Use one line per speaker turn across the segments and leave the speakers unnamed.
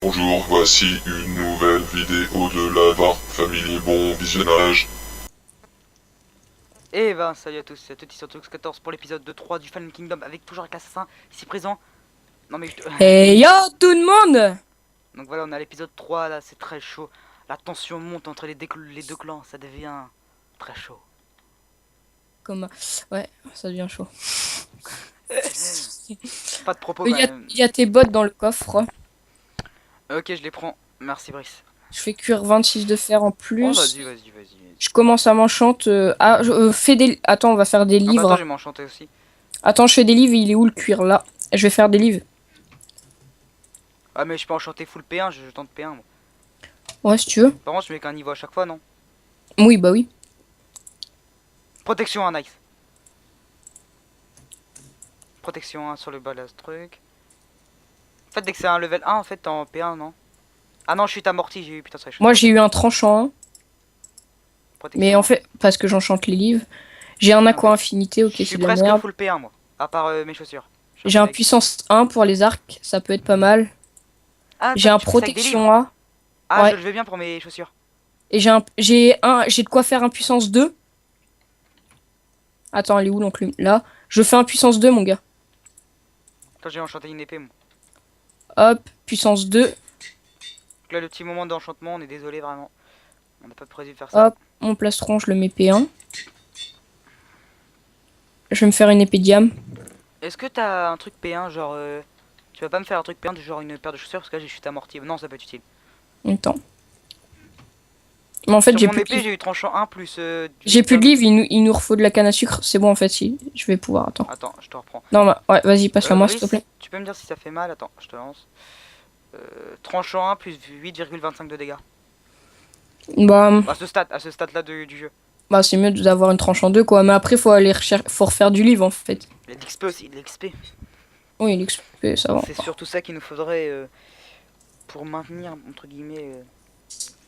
Bonjour, voici une nouvelle vidéo de la VAR Family. Bon visionnage.
Et ben salut à tous, c'est Tutti sur Tux14 pour l'épisode 3 du Fallen Kingdom avec toujours un assassin ici présent. Non mais
Hey yo tout le monde.
Donc voilà, on est à l'épisode 3 là, c'est très chaud. La tension monte entre les deux clans, ça devient très chaud.
Comme... Ouais, ça devient chaud.
Pas de propos
Il
quand
y a,
même.
y a tes bottes dans le coffre.
Ok, je les prends. Merci Brice.
Je fais cuire 26 de fer en
Oh
plus.
vas-y.
Je commence à m'enchante. Fais des... Attends, on va faire des
Ah bah attends,
livres.
je vais m'enchanter aussi.
Attends, je fais des livres. Il est où le cuir là? Je vais faire des livres.
Ah mais je peux enchanter full P1, je tente P1 moi.
Ouais, si tu veux.
Par contre je mets qu'un niveau à chaque fois, non?
Oui, bah oui.
Protection 1, nice. Protection 1 sur le bas de ce truc. En fait dès que c'est un level 1 en fait t'es en P1, non? Ah non, je suis amorti, j'ai eu putain ça.
Moi, j'ai eu un tranchant. Mais en fait, parce que j'enchante les livres. J'ai un aqua infinité. Ok,
je
c'est
suis
de la
presque
merde.
full P1 moi, à part mes chaussures.
J'ai un puissance 1 pour les arcs. Ça peut être pas mal.
Ah,
J'ai un
tu fais ça avec des
protection
livres.
A.
Ah,
Ouais.
je le veux bien pour mes chaussures.
Et j'ai de quoi faire un puissance 2. Attends, elle est où l'enclume? Là. Je fais un puissance 2, mon gars.
Quand j'ai enchanté une épée, moi.
Hop, puissance 2.
Donc là, le petit moment d'enchantement, on est désolé vraiment. On n'a pas prévu de faire ça.
Hop, mon plastron, je le mets P1. Je vais me faire une épée diam.
Est-ce que t'as un truc P1, genre... tu vas pas me faire un truc P1 du genre une paire de chaussures, parce que là, j'ai chute amortie. Non, ça peut être utile.
Attends. Mais en fait,
Sur
j'ai
mon
plus de
épée,
livres.
j'ai eu tranchant 1 plus...
J'ai plus de livres, il nous refaut de la canne à sucre. C'est bon, en fait, si. Je vais pouvoir, attends.
Attends, je te reprends.
Non, bah, ouais, vas-y, passe-la moi, s'il te
Brice,
plaît.
tu peux me dire si ça fait mal? Attends, je te lance. Tranchant 1 plus 8,25 de dégâts.
Bah,
À ce stade là du jeu.
bah c'est mieux d'avoir une tranche en deux, quoi. Mais après, faut refaire du livre, en fait.
Il y a de l'XP aussi, de l'XP.
Oui, l'XP, ça va.
C'est surtout ça qu'il nous faudrait pour maintenir, entre guillemets,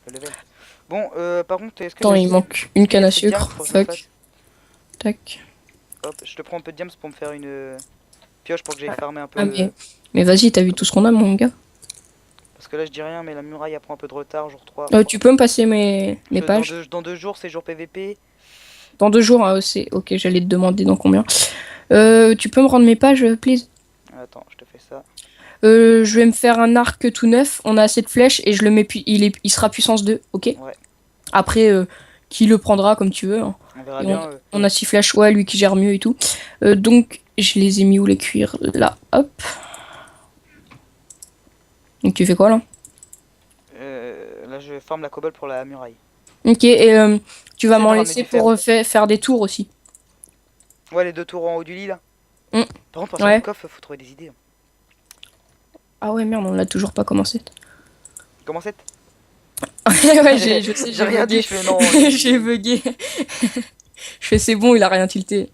le level. Bon, par contre, est-ce que...
Attends, il manque une canne à sucre. Fuck.
Fuck.
Tac.
Hop, je te prends un peu de diams pour me faire une pioche pour que j'aille farmer un peu.
Ah, mais vas-y, t'as vu tout ce qu'on a, mon gars?
Parce que là, je dis rien, mais la muraille, elle prend un peu de retard, jour 3.
Tu peux me passer mes pages?
Dans 2 jours, c'est jour PVP.
Dans 2 jours, hein, c'est... Ok, j'allais te demander dans combien. Tu peux me rendre mes pages, please?
Attends, je te fais ça.
Je vais me faire un arc tout neuf. On a assez de flèches et je le mets il sera puissance 2, ok?
Ouais.
Après, qui le prendra comme tu veux. Hein.
On verra bien.
On a 6 flèches, ouais, lui qui gère mieux et tout. Donc, je les ai mis où les cuirs? Là, hop. Donc, tu fais quoi là?
Là, je forme la cobble pour la muraille.
Ok, et tu vas
C'est
m'en
de
laisser
ramener
pour faire des tours aussi.
Ouais, les 2 tours en haut du lit là.
Mm.
Par contre, pour chaque coffre, faut trouver des idées. Hein.
Ah ouais, merde, on l'a toujours pas commencé.
Comment c'est?
Ouais, je sais,
j'ai rien dit, je fais non.
J'ai bugué. Je fais c'est bon, il a rien tilté.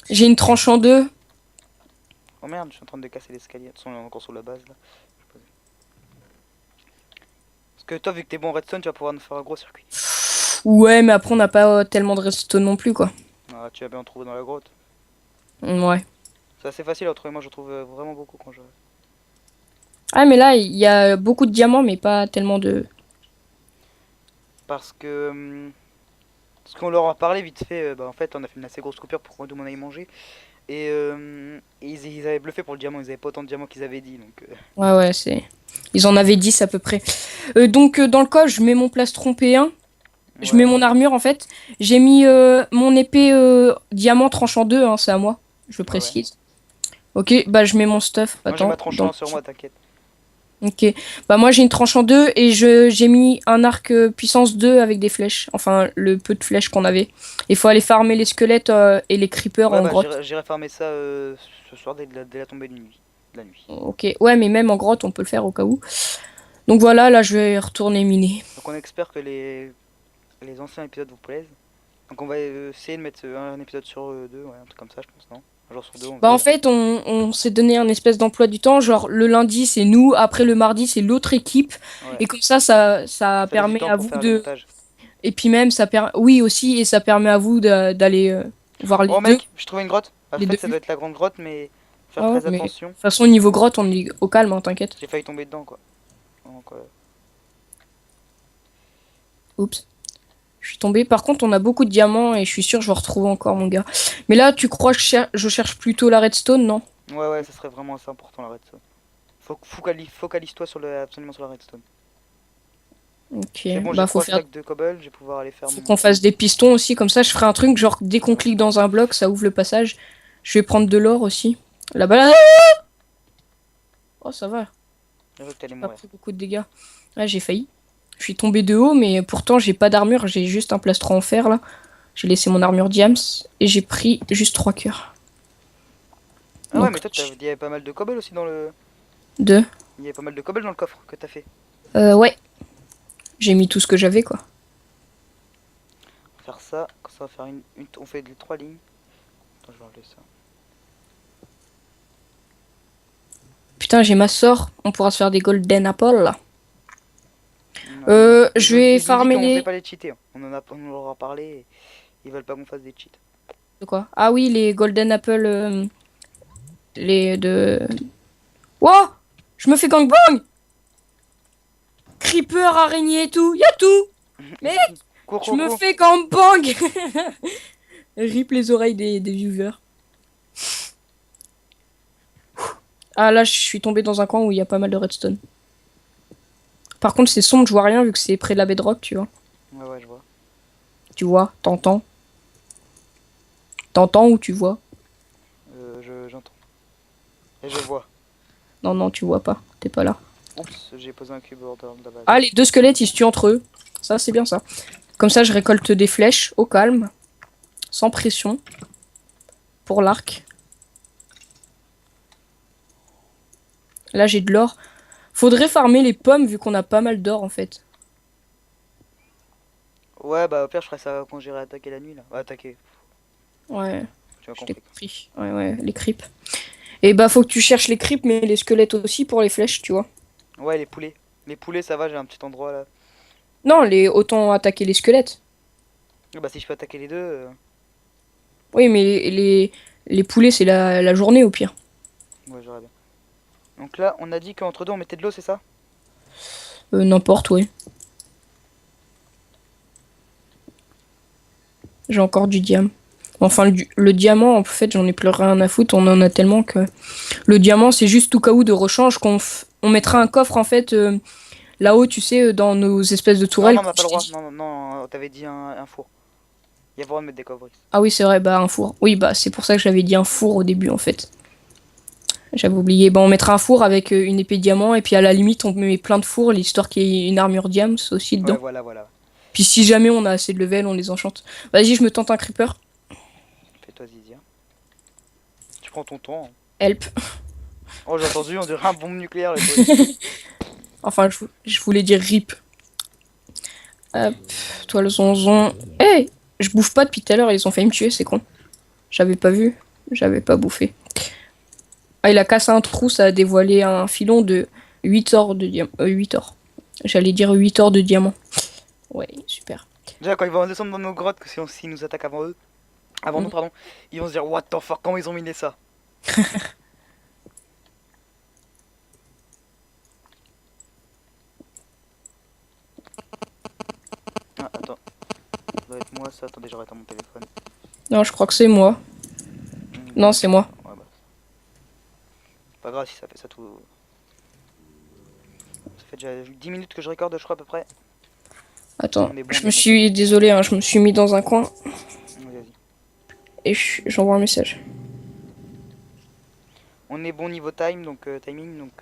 J'ai une tranche en deux.
Oh merde, je suis en train de casser l'escalier. De toute façon, on est encore sur la base là. Parce que toi, vu que t'es bon en redstone, tu vas pouvoir nous faire un gros circuit.
Ouais, mais après, on n'a pas tellement de redstone non plus, quoi.
Ah, tu vas bien en trouver dans la grotte.
Ouais.
C'est assez facile à trouver, moi je trouve vraiment beaucoup quand je...
Ah, mais là, il y a beaucoup de diamants, mais pas tellement de...
Parce que... Parce qu'on leur a parlé vite fait, bah en fait on a fait une assez grosse coupure pour qu'on aille manger. Et ils avaient bluffé pour le diamant, ils avaient pas autant de diamants qu'ils avaient dit. Donc,
Ouais, c'est... Ils en avaient 10 à peu près. Donc, dans le coffre, je mets mon plastron P1. Je mets mon armure, en fait. J'ai mis mon épée diamant tranchant 2, hein, c'est à moi. Je précise. Ok, bah je mets mon stuff.
Moi j'ai
Attends.
ma tranchant sur moi, t'inquiète.
Ok. Bah moi j'ai une tranche en deux et j'ai mis un arc puissance 2 avec des flèches. Enfin le peu de flèches qu'on avait. Il faut aller farmer les squelettes et les creepers en grotte.
J'irai farmer ça ce soir dès la tombée de nuit.
Ok. Ouais mais même en grotte on peut le faire au cas où. Donc voilà, là je vais retourner miner.
Donc on espère que les anciens épisodes vous plaisent. Donc on va essayer de mettre un épisode sur 2, ouais, un truc comme ça je pense, non? Un jour sur 2 on
Bah en
verra.
fait on s'est donné un espèce d'emploi du temps. Genre le lundi c'est nous, après le mardi c'est l'autre équipe.
Ouais.
Et comme ça permet à vous de... Et puis même ça permet... Oui aussi et ça permet à vous d'aller voir les
deux. Oh mec, j'ai trouvé une grotte. En fait ça
deux.
doit être la grande grotte mais... Faire
Ah ouais,
très
mais
attention.
de toute façon, niveau grotte, on est au calme, hein, t'inquiète.
J'ai failli tomber dedans quoi. vraiment quoi.
Oups. Je suis tombé. Par contre, on a beaucoup de diamants et je suis sûr que je vais retrouver encore, mon gars. Mais là, tu crois que je cherche plutôt la redstone, non?
Ouais, ça serait vraiment assez important la redstone. Focalise-toi sur absolument sur la redstone.
Ok.
C'est bon, j'ai
Bah,
3 stacks de cobble, je vais pouvoir aller faire
faut
mon...
qu'on fasse des pistons aussi. Comme ça, je ferai un truc genre dès qu'on clique dans un bloc, ça ouvre le passage. Je vais prendre de l'or aussi. Là-bas, là. Oh, ça va.
Je veux que t'allais
J'ai pas
mourir.
pris beaucoup de dégâts. Ah, j'ai failli. Je suis tombé de haut, mais pourtant, j'ai pas d'armure. J'ai juste un plastron en fer, là. J'ai laissé mon armure diams et j'ai pris juste 3 cœurs.
Ah ouais,
Donc,
mais toi, il y avait pas mal de cobble aussi dans le...
deux.
Il y avait pas mal de cobble dans le coffre que t'as fait.
Ouais. J'ai mis tout ce que j'avais, quoi.
On va faire ça, comme ça on va faire on fait les 3 lignes. Attends, je vais enlever ça.
Putain, j'ai ma sort. On pourra se faire des golden apples, là.
Non,
Je vais
ils nous ont dit
farmer
qu'on
les...
faisait pas les cheater. On leur a parlé et ils veulent pas qu'on fasse des cheats.
De quoi? Ah oui, les golden apples... les de... Wow! Je me fais gangbang! Creeper, araignée et tout. Y'a tout! Mec,
Cours,
je
cours,
me
cours.
fais gangbang! Rip les oreilles des viewers. Ah là, je suis tombé dans un coin où il y a pas mal de redstone. Par contre, c'est sombre, je vois rien vu que c'est près de la bedrock, tu vois.
Ouais, je vois.
Tu vois, t'entends. T'entends ou tu vois?
J'entends. Et je vois.
Non, non, tu vois pas. T'es pas là.
Oups, j'ai posé un cube hors de la base.
Ah, les deux squelettes, ils se tuent entre eux. Ça, c'est bien ça. Comme ça, je récolte des flèches au calme. Sans pression. Pour l'arc. Là, j'ai de l'or. Faudrait farmer les pommes vu qu'on a pas mal d'or en fait.
Ouais, bah au pire, je ferai ça quand j'irai attaquer la nuit là. Ouais, attaquer,
Ouais,
tu as
je t'ai
compris.
compris. Ouais, ouais, les creeps. Et bah, faut que tu cherches les creeps, mais les squelettes aussi pour les flèches, tu vois.
Ouais, les poulets. Les poulets, ça va, j'ai un petit endroit là.
Non, autant attaquer les squelettes.
Bah, si je peux attaquer les deux.
Oui, mais les poulets, c'est la journée au pire.
Ouais, j'aurais bien. Donc là, on a dit qu'entre deux, on mettait de l'eau, c'est ça?
N'importe, ouais. J'ai encore du diamant. Enfin, le diamant, en fait, j'en ai plus rien à foutre. On en a tellement que... Le diamant, c'est juste au cas où de rechange on mettra un coffre, en fait, là-haut, tu sais, dans nos espèces de
Non,
tourelles.
non, on n'a pas le droit. Non, t'avais dit un four. Il y a le droit de mettre des coffres.
Ah oui, c'est vrai, bah un four. Oui, bah c'est pour ça que j'avais dit un four au début, en fait. J'avais oublié. Bah, on mettra un four avec une épée diamant, et puis à la limite, on met plein de fours, l'histoire qu'il y ait une armure diams aussi dedans.
Ouais, voilà.
Puis si jamais on a assez de level, on les enchante. Vas-y, je me tente un creeper.
Fais-toi Zizi. Tu prends ton temps. Hein.
Help.
Oh, j'ai entendu, on dirait un bombe nucléaire. Les toilettes.
Enfin, je voulais dire rip. Hop, toi le zonzon. Hey, je bouffe pas depuis tout à l'heure, ils ont failli me tuer, c'est con. J'avais pas vu, j'avais pas bouffé. Ah, il a cassé un trou, ça a dévoilé un filon de 8 ors de diamant. 8 ors. J'allais dire 8 ors de diamant. Ouais, super.
Déjà, quand ils vont descendre dans nos grottes, que s'ils nous attaquent avant eux, avant nous, pardon, ils vont se dire what the fuck, comment ils ont miné ça? Ah, attends. Ça doit être moi ça. Attendez, j'arrête à mon téléphone.
Non, je crois que c'est moi. Non, c'est moi.
Ouais, bah. C'est pas grave si ça fait ça tout. Ça fait déjà 10 minutes que je recorde, je crois, à peu près.
Attends,
On est bon,
je
on
me
est
suis... Désolé, hein, je me suis mis dans un coin
Vas-y.
et j'envoie un message.
On est bon niveau time, donc timing, donc.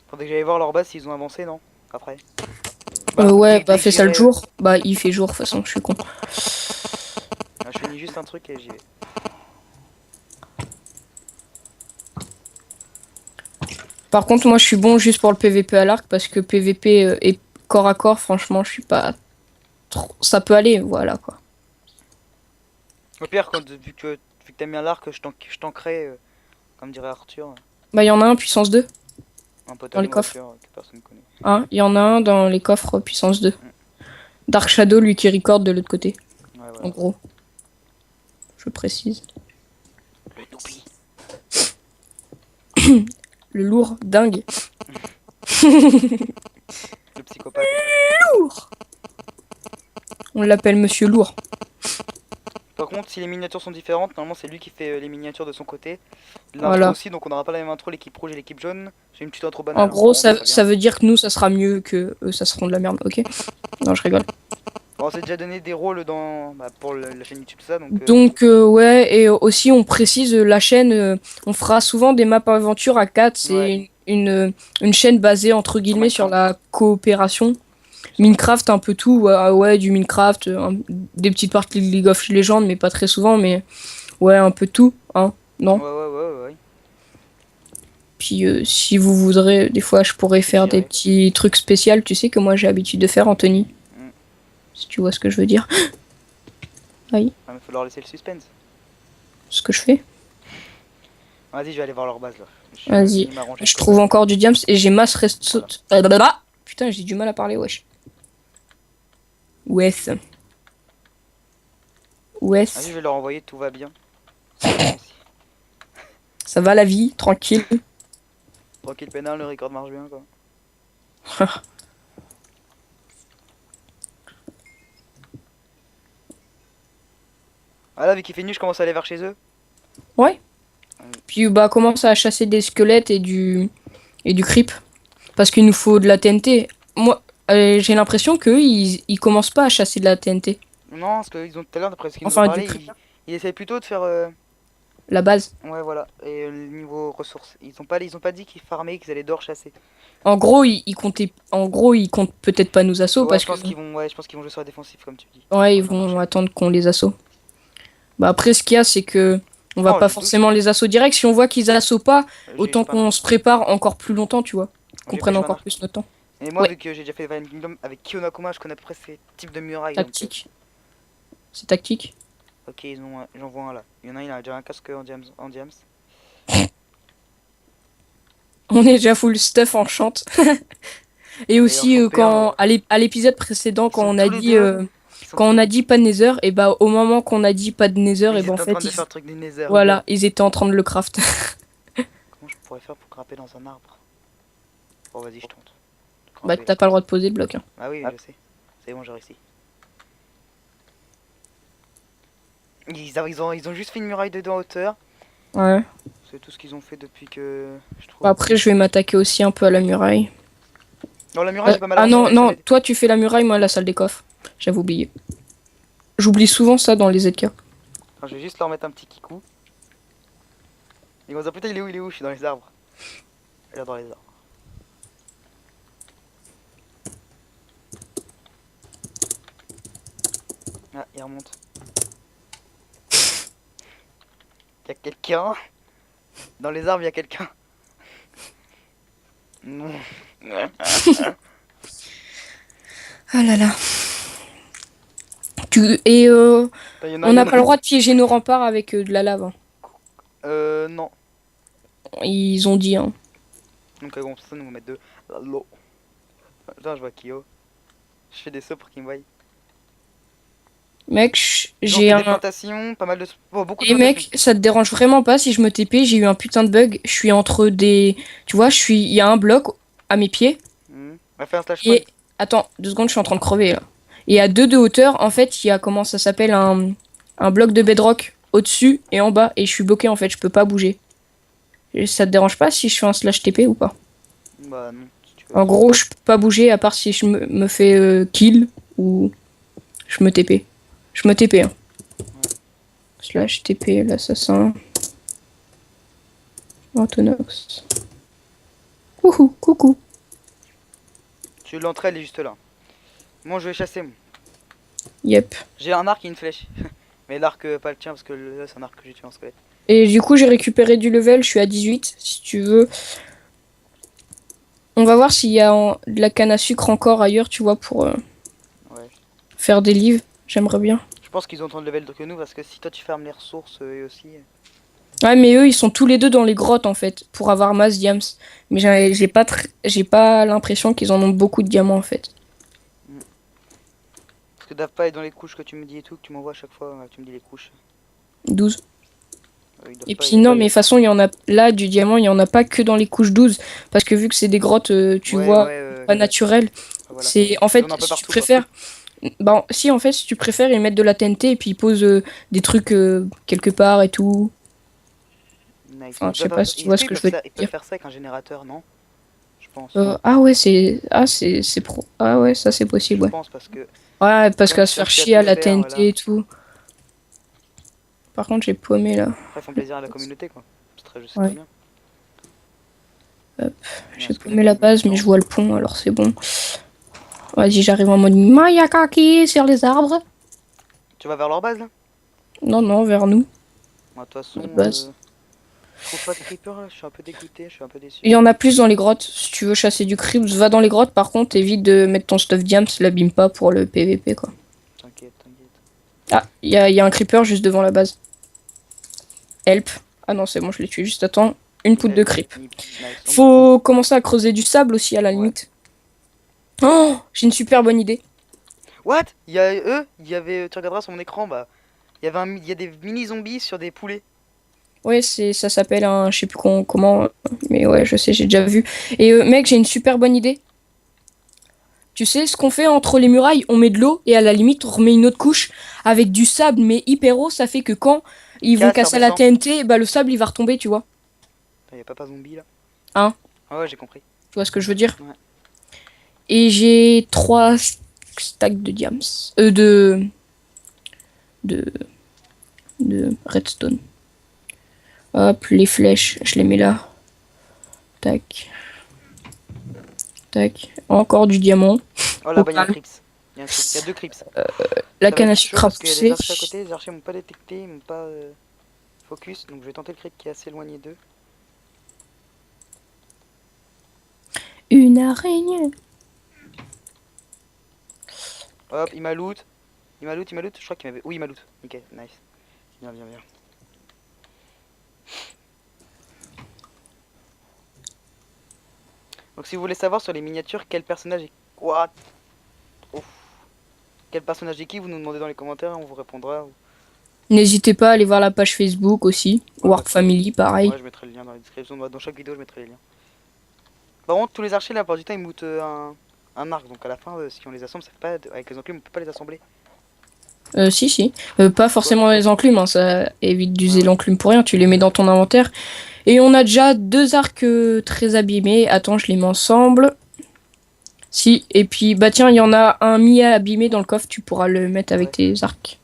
Faudrait que j'aille voir leur base s'ils ont avancé, non? Après.
Ouais, bah
dès que
fais ça le
j'irai,
jour. Bah il fait jour, de toute façon, je suis con.
je finis juste un truc et j'y vais.
Par contre, moi je suis bon juste pour le PVP à l'arc parce que PVP et corps à corps, franchement, je suis pas trop... Ça peut aller, voilà quoi.
Au pire, vu que t'aimes bien l'arc, je tankerai, comme dirait Arthur,
Bah il y en a un puissance 2.
un pote
Dans
à
les
nous,
coffres.
Arthur, que personne connaît.
Hein, il y en a un dans les coffres puissance 2. Dark Shadow, lui qui record de l'autre côté.
Ouais,
En
voilà.
gros. Je précise.
Le toupie.
Le lourd, dingue.
Le psychopathe.
Lourd. On l'appelle Monsieur Lourd.
Par contre, si les miniatures sont différentes, normalement c'est lui qui fait les miniatures de son côté. L'intro
Voilà.
aussi, donc on n'aura pas la même intro, l'équipe rouge et l'équipe jaune. J'ai une petite intro
En
banale.
gros,
hein,
ça,
très bien.
ça veut dire que nous, ça sera mieux que eux, ça seront de la merde, ok? Non, je rigole.
Bon, on s'est déjà donné des rôles dans pour la chaîne YouTube, tout ça, donc.
Donc, ouais, et aussi, on précise, la chaîne, on fera souvent des maps aventure à 4. C'est
Ouais.
une chaîne basée, entre guillemets, sur la coopération. Minecraft, un peu tout, ouais, du Minecraft, des petites parties de League of Legends, mais pas très souvent, mais ouais, un peu tout, hein, non?
Ouais.
Puis si vous voudrez, des fois je pourrais faire des
J'irai.
petits trucs spéciaux, tu sais que moi j'ai l'habitude de faire, Anthony.
Mm.
Si tu vois ce que je veux dire. Aïe,
Ah, mais faut leur laisser le suspense.
ce que je fais.
Vas-y, je vais aller voir leur base là.
Vas-y.
Il m'arrange
Je
avec
trouve
les
encore du diams et j'ai masse reste. Putain, j'ai du mal à parler, wesh. Wesh. Wesh.
Vas-y, je vais leur envoyer, tout va bien.
Ça va la vie, tranquille.
Tranquille pénal, le record marche bien quoi. Ah là, vu qu'il fait nuit, je commence à aller vers chez eux.
Puis bah commence à chasser des squelettes et du creep. Parce qu'il nous faut de la TNT. Moi, j'ai l'impression qu'eux, ils commencent pas à chasser de la TNT.
Non, parce qu'ils ont tout à l'heure, d'après ce qu'ils nous
Enfin,
ont
du
parlé,
creep.
ils essayent plutôt de faire.
La base.
Ouais, voilà. Et le niveau ressources. Ils ont pas dit qu'ils farmaient, qu'ils allaient dehors chasser.
En gros, ils comptent peut-être pas nous assaut
Ouais,
parce
je pense
que
qu'ils vont, ouais, je pense qu'ils vont jouer sur la défensive, comme tu dis.
ouais, ils
Ça marche.
vont attendre qu'on les assaut. Bah après, ce qu'il y a, c'est que on va
Oh,
pas
j'ai
forcément les assaut direct. Si on voit qu'ils assaut pas, autant
j'ai pas un
qu'on
arc.
se prépare encore plus longtemps, tu vois. Qu'on
J'ai
prenne
pas un
encore
arc.
plus notre temps.
Et moi,
Ouais.
vu que j'ai déjà fait Violent Kingdom avec Kiyonakuma, je connais à peu près ces types de murailles. donc,
Tactique. C'est tactique.
ok, j'en vois un là. Il a déjà un casque en diams.
On est déjà full stuff en chante. Et aussi,
en
quand
Champéen,
à l'épisode précédent,
ils sont tous les deux.
quand on a dit pas de nether, et bah au moment qu'on a dit pas de nether, et
Ils
bah en
étaient en train
fait,
de faire le truc des Nether.
voilà, ils étaient en train de le craft.
Comment je pourrais faire pour grimper dans un arbre? Bon, vas-y, je tente.
Bah
Grimper.
t'as pas le droit de poser le bloc. Hein.
Ah oui, je sais. C'est bon, j'ai réussi. Ils ont juste fait une muraille de 2 en hauteur.
Ouais.
C'est tout ce qu'ils ont fait depuis que je trouve.
Bah, après, je vais m'attaquer aussi un peu à la muraille.
Non, la muraille, j'ai pas mal
Ah non,
avancé,
non,
ça
toi tu fais la muraille, moi la salle des coffres. J'avais oublié. J'oublie souvent ça dans les ZK.
m'aide. Attends, je vais juste leur mettre un petit kikou. Ils vont se dire putain, il est où? Je suis dans les arbres. Il est dans les arbres. Ah, il remonte. Il y a quelqu'un. Dans les arbres, il y a quelqu'un. Non.
Ah là là. Et
Attends, y en a
on
un, y
n'a
en a
pas le
un.
droit de piéger nos remparts avec de la lave. Hein.
Non.
Ils ont dit. Hein.
Donc, bon, ça, nous va mettre de l'eau. Attends, je vois Kyo. Je fais des sauts pour qu'il me voie.
Mec,
Ils ont
j'ai
fait des
un.
plantations, pas mal de. Oh, beaucoup de
Et
plantations.
mec, ça te dérange vraiment pas si je me TP? J'ai eu un putain de bug. Je suis entre des. Tu vois, il y a un bloc à mes pieds.
On va faire un slash point.
Et. Attends, 2 secondes, je suis en train de crever là. Et à 2 de hauteur, en fait, il y a comment ça s'appelle un bloc de bedrock au-dessus et en bas. Et je suis bloqué en fait, je peux pas bouger. Et ça te dérange pas si je fais un slash TP ou pas?
Bah non, si tu veux.
En gros, je peux pas bouger à part si je me fais kill ou je me TP. Je me TP. Hein. Slash TP l'assassin. Antonox. Coucou, coucou.
L'entrée elle est juste là. Moi je vais chasser. Moi.
Yep.
J'ai un arc et une flèche. Mais l'arc pas le tien parce que là c'est un arc que j'ai tué en squelette.
Et du coup, j'ai récupéré du level, je suis à 18, si tu veux. On va voir s'il y a de la canne à sucre encore ailleurs, tu vois, pour
Ouais.
faire des livres. J'aimerais bien.
Je pense qu'ils ont autant de level que nous parce que si toi tu fermes les ressources eux aussi.
Ouais, mais eux, ils sont tous les deux dans les grottes, en fait, pour avoir masse diams. Mais j'ai pas l'impression qu'ils en ont beaucoup de diamants, en fait.
Parce que Dave pas est dans les couches que tu me dis et tout, que tu m'envoies à chaque fois, tu me dis les couches.
12.
Ils doivent
Et
pas
puis
y-
non, mais de toute façon, il y en a là du diamant, il y en a pas que dans les couches 12 parce que vu que c'est des grottes, tu
Ouais,
vois,
ouais,
pas naturelles,
voilà.
c'est en
Il y en
fait
a un peu
si tu
partout, quoi.
préfères ben si en fait si tu préfères ils mettent de la TNT et puis ils posent des trucs quelque part et tout.
Nice.
Enfin, je sais pas si tu vois
Est-ce
ce
qu'ils
que
peuvent,
je veux
ils peuvent
dire.
faire ça avec un générateur, non? Je pense.
Ah ouais, c'est pro. Ah ouais, ça c'est possible,
Je
ouais.
pense parce que
Ouais, parce
comme
qu'à se
c'est un
faire
petit à
chier à
tout
la
faire,
TNT
voilà.
et tout. Par contre, j'ai paumé là.
Après, ils font plaisir à la communauté, quoi. C'est très
Ouais,
bien. Il y a un
j'ai
squelette
paumé la
qui me
base, mais je
tente.
vois le pont, alors c'est bon. Vas-y, j'arrive en mode Maya Kaki sur les arbres.
Tu vas vers leur base, là?
Non, non, vers nous,
Moi, de toute façon,
notre base.
je trouve pas de creeper, là. Je suis un peu dégoûté, je suis un peu déçu.
Il y en a plus dans les grottes. Si tu veux chasser du creeps, va dans les grottes. Par contre, évite de mettre ton stuff diams, l'abîme pas pour le PVP quoi.
T'inquiète, t'inquiète.
Ah, il y a un creeper juste devant la base. Help. Ah non, c'est bon, je l'ai tué. Juste attends. Une poudre de creep.
Nice.
Faut commencer à creuser du sable aussi à la
Ouais.
limite. Oh, j'ai une super bonne idée.
What? Il y a eux, il y avait, tu regarderas sur mon écran, bah, il y a des mini zombies sur des poulets.
Ouais, ça s'appelle un, je sais plus comment, mais ouais, je sais, j'ai déjà vu. Et mec, j'ai une super bonne idée. Tu sais ce qu'on fait entre les murailles? On met de l'eau et à la limite on remet une autre couche avec du sable mais hyper haut. Ça fait que quand ils vont
Casse,
casser la
redescend.
TNT, bah le sable il va retomber, tu vois.
Il y a pas zombie là.
Hein?
Ah ouais, j'ai compris.
Tu vois ce que je veux dire?
Ouais.
Et j'ai 3 stacks de diams. De, de redstone. Hop, les flèches, je les mets là. Tac. Tac. Encore du diamant.
Oh là-bas, il y a un
Opale.
creeps. Il y a deux creeps.
La
Ça va
canne
être
à
chaud
sucre à
parce qu'il y a des
pousser.
archers à côté. Les archers m'ont pas détecté, ils m'ont pas focus. Donc je vais tenter le creep qui est assez éloigné d'eux.
Une araignée.
Hop, il m'a loot. Il m'a loot. Je crois qu'il m'avait. Oui, il m'a loot. Ok, nice. Bien, bien, bien. Donc si vous voulez savoir sur les miniatures quel personnage est. What? Ouf. Quel personnage est qui, vous nous demandez dans les commentaires et on vous répondra.
N'hésitez pas à aller voir la page Facebook aussi.
Ouais,
Warp Family, pareil.
ouais, je mettrai le lien dans la description. Dans chaque vidéo, je mettrai les liens. Par contre, tous les archers, la plupart du temps, ils moutent un arc. Donc à la fin, si on les assemble, ça fait pas. Avec les enclumes, on peut pas les assembler.
Si, si. Pas forcément les enclumes, hein, ça évite d'user
Ouais.
l'enclume pour rien. Tu les mets dans ton inventaire. Et on a déjà 2 arcs très abîmés. Attends, je les mets ensemble. Si, et puis, bah tiens, il y en a un mi-abîmé dans le coffre. Tu pourras le mettre avec
Ouais.
tes arcs.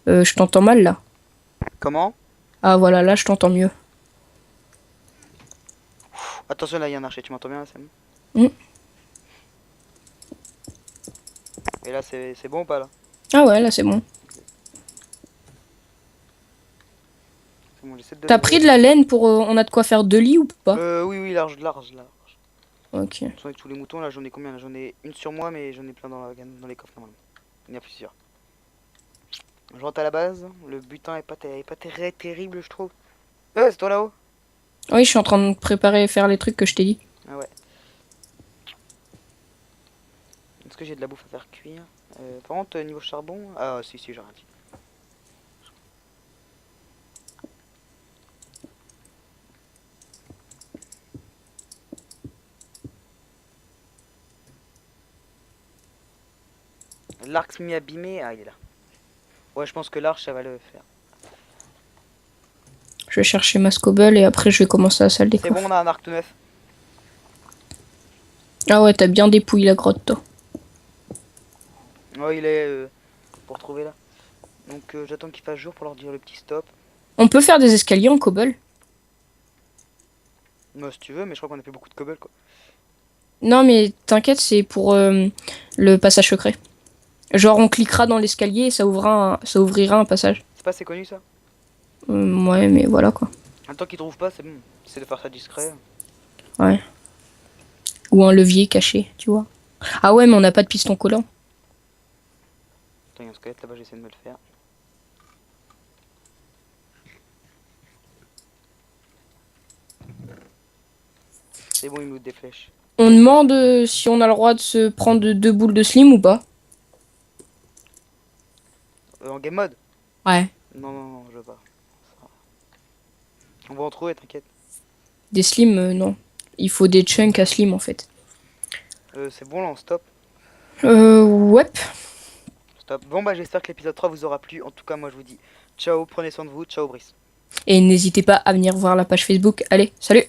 Je t'entends mal là.
Comment?
Ah voilà, là je t'entends mieux.
Attention, là, il y a un archer. Tu m'entends bien, là, Sam?
Mm.
Et là, c'est bon ou pas, là?
Ah ouais, là c'est bon.
C'est bon, j'essaie de
T'as
donner-
pris de la laine pour... on a de quoi faire 2 lits ou pas?
Oui, oui, large, large, large.
Ok.
Avec tous les moutons, là, j'en ai combien là? J'en ai une sur moi, mais j'en ai plein dans les coffres, normalement. Il y en a plusieurs. Je rentre à la base. Le butin est pas très terrible, je trouve. C'est toi là-haut?
Oui, je suis en train de préparer faire les trucs que je t'ai dit.
Ah ouais. Est-ce que j'ai de la bouffe à faire cuire? Par contre, niveau charbon... Ah si, si, j'ai rien dit. L'arc semi-abîmé, ah il est là. Ouais, je pense que l'arche ça va le faire.
Je vais chercher ma scobble et après je vais commencer la salle des
C'est
coffres.
bon, on a un arc tout neuf.
Ah ouais, t'as bien dépouillé la grotte toi.
Ouais, il est pour trouver là. Donc j'attends qu'il fasse jour pour leur dire le petit stop.
On peut faire des escaliers en cobble?
Moi si tu veux, mais je crois qu'on a fait beaucoup de cobble quoi.
Non mais t'inquiète, c'est pour le passage secret. Genre on cliquera dans l'escalier et ça ouvrira un passage.
C'est pas assez connu ça.
Ouais, mais voilà quoi.
En tant qu'ils trouvent pas, c'est bon. C'est de faire ça discret.
Ouais. Ou un levier caché, tu vois. Ah ouais, mais on n'a pas de piston collant.
Attends, il y a un squelette là-bas, j'essaie de me le faire. C'est bon, il me loot des flèches.
On demande si on a le droit de se prendre 2 boules de slim ou pas.
En game mode?
Ouais.
Non, non, non, je veux pas. On va en trouver, t'inquiète.
Des slims, non. Il faut des chunks à slim en fait.
C'est bon là, on stop.
Ouais.
Stop. Bon bah j'espère que l'épisode 3 vous aura plu. En tout cas moi je vous dis ciao, prenez soin de vous, ciao Brice.
Et n'hésitez pas à venir voir la page Facebook. Allez, salut!